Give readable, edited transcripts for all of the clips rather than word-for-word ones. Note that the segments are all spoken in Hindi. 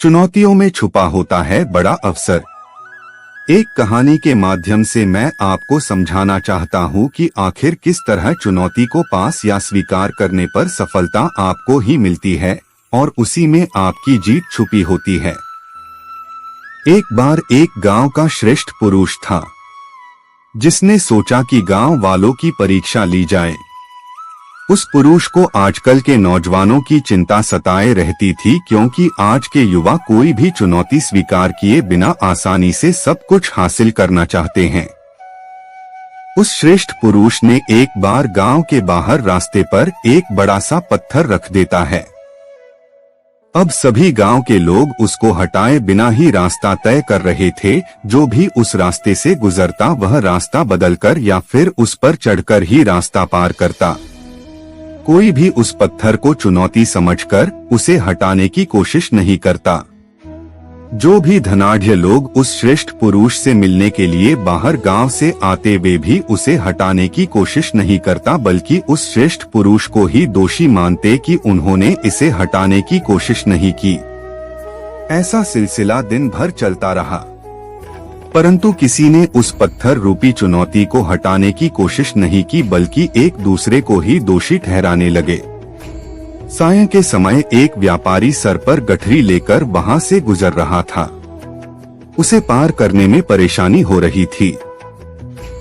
चुनौतियों में छुपा होता है बड़ा अवसर। एक कहानी के माध्यम से मैं आपको समझाना चाहता हूँ कि आखिर किस तरह चुनौती को पास या स्वीकार करने पर सफलता आपको ही मिलती है और उसी में आपकी जीत छुपी होती है। एक बार एक गांव का श्रेष्ठ पुरुष था, जिसने सोचा कि गांव वालों की परीक्षा ली जाए। उस पुरुष को आजकल के नौजवानों की चिंता सताए रहती थी, क्योंकि आज के युवा कोई भी चुनौती स्वीकार किए बिना आसानी से सब कुछ हासिल करना चाहते हैं। उस श्रेष्ठ पुरुष ने एक बार गांव के बाहर रास्ते पर एक बड़ा सा पत्थर रख देता है। अब सभी गांव के लोग उसको हटाए बिना ही रास्ता तय कर रहे थे। जो भी उस रास्ते से गुजरता वह रास्ता बदलकर या फिर उस पर चढ़कर ही रास्ता पार करता। कोई भी उस पत्थर को चुनौती समझकर उसे हटाने की कोशिश नहीं करता। जो भी धनाढ्य लोग उस श्रेष्ठ पुरुष से मिलने के लिए बाहर गांव से आते, वे भी उसे हटाने की कोशिश नहीं करता, बल्कि उस श्रेष्ठ पुरुष को ही दोषी मानते कि उन्होंने इसे हटाने की कोशिश नहीं की। ऐसा सिलसिला दिन भर चलता रहा, परंतु किसी ने उस पत्थर रूपी चुनौती को हटाने की कोशिश नहीं की, बल्कि एक दूसरे को ही दोषी ठहराने लगे। सायं के समय एक व्यापारी सर पर गठरी लेकर वहां से गुजर रहा था। उसे पार करने में परेशानी हो रही थी।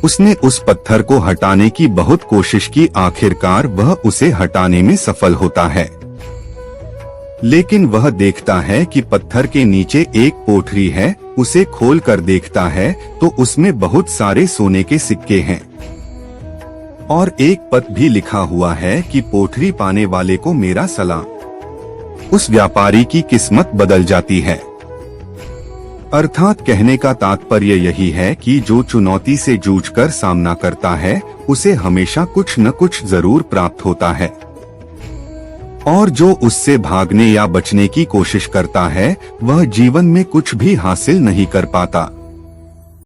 उसने उस पत्थर को हटाने की बहुत कोशिश की। आखिरकार वह उसे हटाने में सफल होता है, लेकिन वह देखता है कि पत्थर के नीचे एक पोटली है। उसे खोल कर देखता है तो उसमें बहुत सारे सोने के सिक्के हैं और एक पत्र भी लिखा हुआ है कि पोटली पाने वाले को मेरा सलाम। उस व्यापारी की किस्मत बदल जाती है। अर्थात कहने का तात्पर्य यही है कि जो चुनौती से जूझकर सामना करता है, उसे हमेशा कुछ न कुछ जरूर प्राप्त होता है, और जो उससे भागने या बचने की कोशिश करता है, वह जीवन में कुछ भी हासिल नहीं कर पाता।